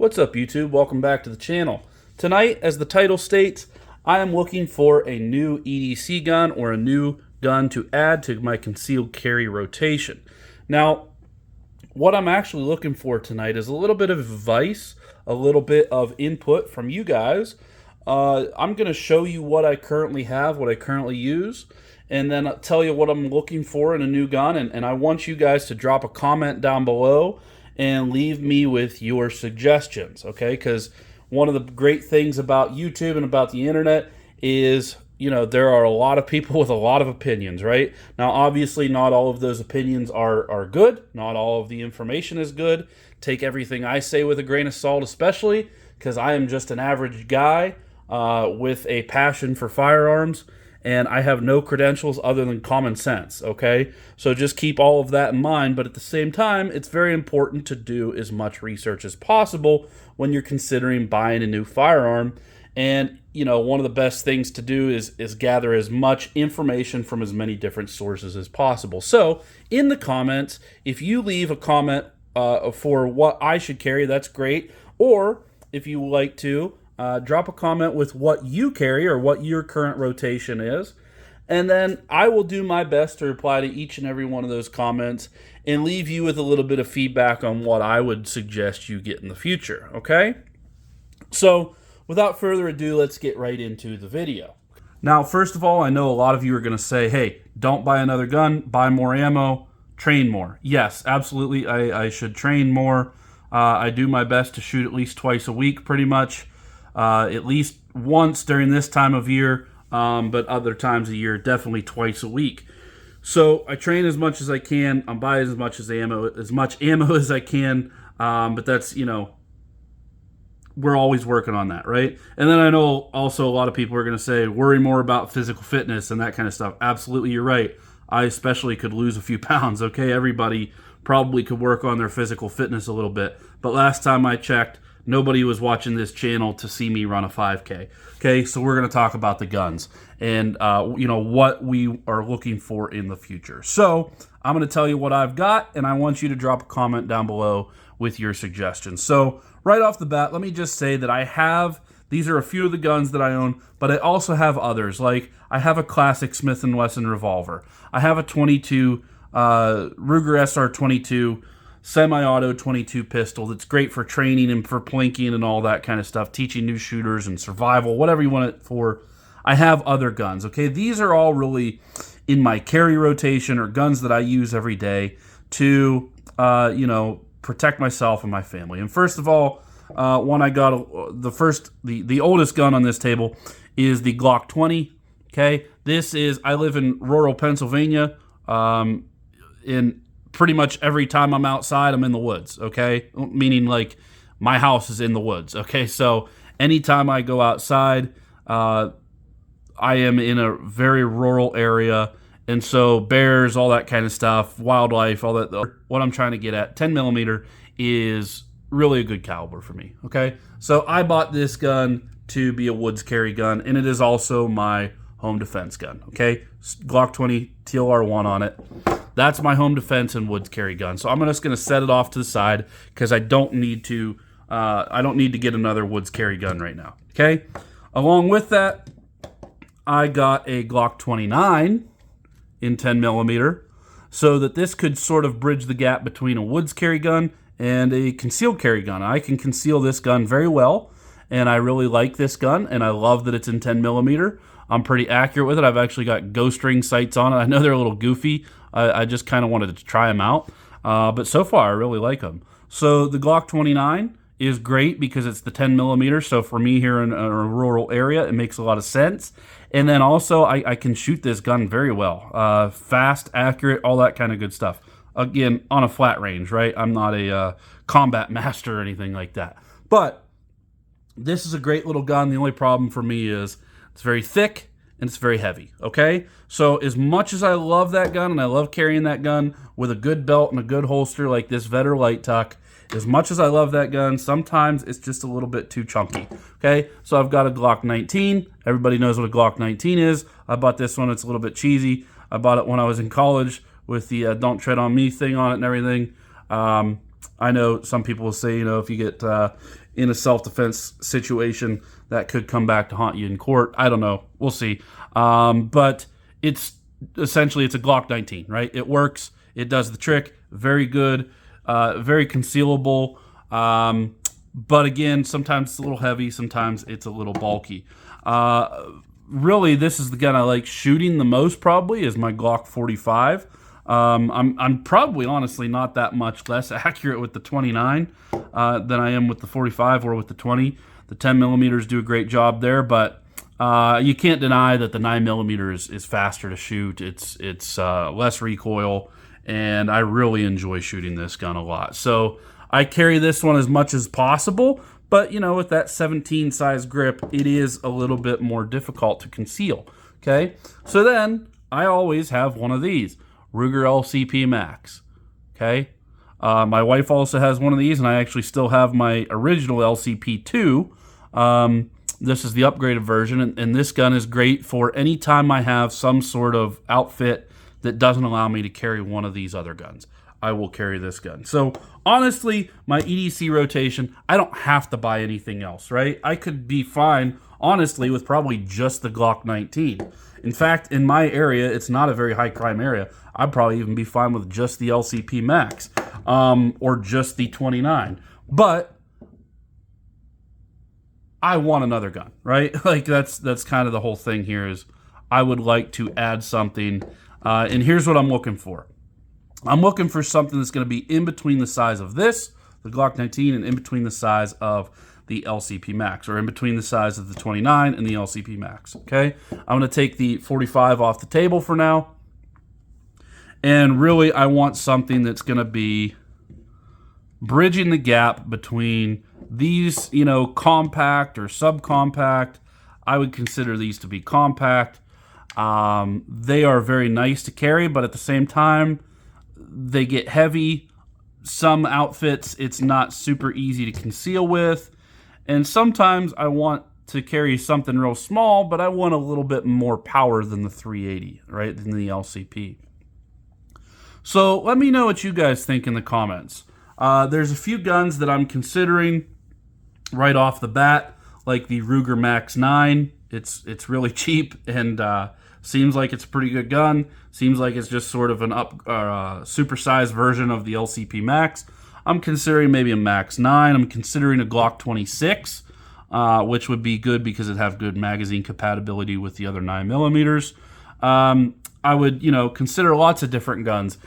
What's up, YouTube? Welcome back to the channel. Tonight, as the title states, I am looking for a new EDC gun or a new gun to add to my concealed carry rotation. Now, what I'm actually looking for tonight is a little bit of advice, a little bit of input from you guys. I'm going to show you what I currently have, what I currently use, and then I'll tell you what I'm looking for in a new gun. And I want you guys to drop a comment down below and leave me with your suggestions, okay? Because one of the great things about YouTube and about the internet is, you know, there are a lot of people with a lot of opinions, right? Now, obviously, not all of those opinions are good. Not all of the information is good. Take everything I say with a grain of salt, especially because I am just an average guy with a passion for firearms, and I have no credentials other than common sense, okay? So just keep all of that in mind, but at the same time, it's very important to do as much research as possible when you're considering buying a new firearm. And, you know, one of the best things to do is gather as much information from as many different sources as possible. So, in the comments, if you leave a comment for what I should carry, that's great. Or, if you would like to, drop a comment with what you carry or what your current rotation is. And then I will do my best to reply to each and every one of those comments and leave you with a little bit of feedback on what I would suggest you get in the future, okay? So, without further ado, let's get right into the video. Now, first of all, I know a lot of you are going to say, hey, don't buy another gun, buy more ammo, train more. Yes, absolutely, I should train more. I do my best to shoot at least twice a week, pretty much. At least once during this time of year, but other times a year, definitely twice a week. So I train as much as I can. I'm buying as much ammo as I can. But that's, you know, we're always working on that, right? And then I know also a lot of people are going to say, worry more about physical fitness and that kind of stuff. Absolutely, you're right. I especially could lose a few pounds, okay? Everybody probably could work on their physical fitness a little bit. But last time I checked, nobody was watching this channel to see me run a 5K. Okay, so we're going to talk about the guns and, you know, what we are looking for in the future. So I'm going to tell you what I've got, and I want you to drop a comment down below with your suggestions. So right off the bat, let me just say that these are a few of the guns that I own, but I also have others. Like, I have a classic Smith & Wesson revolver. I have a 22 Ruger SR22 semi-auto 22 pistol that's great for training and for plinking and all that kind of stuff, teaching new shooters and survival, whatever you want it for. I have other guns, okay? These are all really in my carry rotation or guns that I use every day to, you know, protect myself and my family. And first of all, one I got, the oldest gun on this table is the Glock 20, okay? I live in rural Pennsylvania, pretty much every time I'm outside, I'm in the woods, okay? Meaning, like, my house is in the woods, okay? So anytime I go outside, I am in a very rural area, and so bears, all that kind of stuff, wildlife, all that. What I'm trying to get at, 10 millimeter is really a good caliber for me, okay? So I bought this gun to be a woods carry gun, and it is also my home defense gun, okay? Glock 20 TLR1 on it. That's my home defense and woods carry gun. So I'm just going to set it off to the side because I don't need to get another woods carry gun right now. Okay. Along with that, I got a Glock 29 in 10 millimeter, so that this could sort of bridge the gap between a woods carry gun and a concealed carry gun. I can conceal this gun very well, and I really like this gun, and I love that it's in 10 millimeter. I'm pretty accurate with it. I've actually got ghost ring sights on it. I know they're a little goofy. I just kind of wanted to try them out. But so far, I really like them. So the Glock 29 is great because it's the 10 millimeter. So for me here in a rural area, it makes a lot of sense. And then also, I can shoot this gun very well. Fast, accurate, all that kind of good stuff. Again, on a flat range, right? I'm not a combat master or anything like that. But this is a great little gun. The only problem for me is it's very thick and it's very heavy, okay? So as much as I love that gun and I love carrying that gun with a good belt and a good holster like this Vetter Light Tuck, as much as I love that gun, sometimes it's just a little bit too chunky, okay? So I've got a Glock 19. Everybody knows what a Glock 19 is. I bought this one. It's a little bit cheesy. I bought it when I was in college with the Don't Tread on Me thing on it and everything. I know some people will say, if you get in a self-defense situation, that could come back to haunt you in court. I don't know. We'll see. But it's essentially, it's a Glock 19, right? It works. It does the trick. Very good. Very concealable. But again, sometimes it's a little heavy. Sometimes it's a little bulky. Really, this is the gun I like shooting the most, probably, is my Glock 45. I'm probably honestly not that much less accurate with the 29 than I am with the 45 or with the 20. The 10 millimeters do a great job there, but you can't deny that the 9 millimeters is faster to shoot. It's less recoil, and I really enjoy shooting this gun a lot. So I carry this one as much as possible, but with that 17 size grip, it is a little bit more difficult to conceal. Okay, so then I always have one of these. Ruger LCP Max. Okay, my wife also has one of these, and I actually still have my original LCP 2. This is the upgraded version, and this gun is great for any time I have some sort of outfit that doesn't allow me to carry one of these other guns. I will carry this gun. So honestly, my EDC rotation, I don't have to buy anything else, right? I could be fine, honestly, with probably just the Glock 19. In fact, in my area, it's not a very high crime area. I'd probably even be fine with just the LCP Max or just the 29. But I want another gun, right? Like that's kind of the whole thing here is I would like to add something. And here's what I'm looking for. I'm looking for something that's going to be in between the size of this, the Glock 19, and in between the size of the LCP Max, or in between the size of the 29 and the LCP Max, okay? I'm going to take the 45 off the table for now, and really I want something that's going to be bridging the gap between these, compact or subcompact. I would consider these to be compact. They are very nice to carry, but at the same time, they get heavy. Some outfits, it's not super easy to conceal with. And sometimes I want to carry something real small, but I want a little bit more power than the 380, right? Than the LCP. So let me know what you guys think in the comments. There's a few guns that I'm considering right off the bat, like the Ruger Max 9. It's really cheap and seems like it's a pretty good gun. Seems like it's just sort of an supersized version of the LCP Max. I'm considering maybe a Max 9. I'm considering a Glock 26, which would be good because it'd have good magazine compatibility with the other 9 millimeters. I would, consider lots of different guns.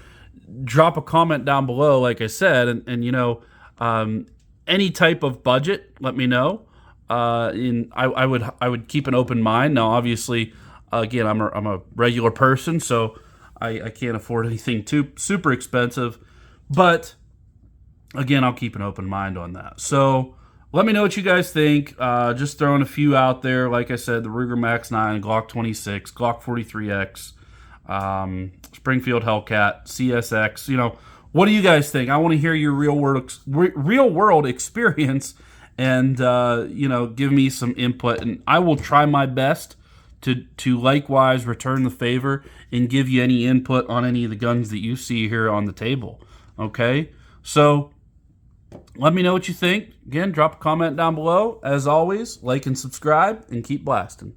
Drop a comment down below, like I said, and any type of budget, let me know. I would keep an open mind. Now, obviously, again, I'm a regular person, so I can't afford anything too super expensive. But again, I'll keep an open mind on that. So let me know what you guys think. Just throwing a few out there. Like I said, the Ruger Max 9, Glock 26, Glock 43X, Springfield Hellcat, CSX. What do you guys think? I want to hear your real world experience, and give me some input, and I will try my best to likewise return the favor and give you any input on any of the guns that you see here on the table. Okay, so let me know what you think. Again, drop a comment down below. As always, like and subscribe, and keep blasting.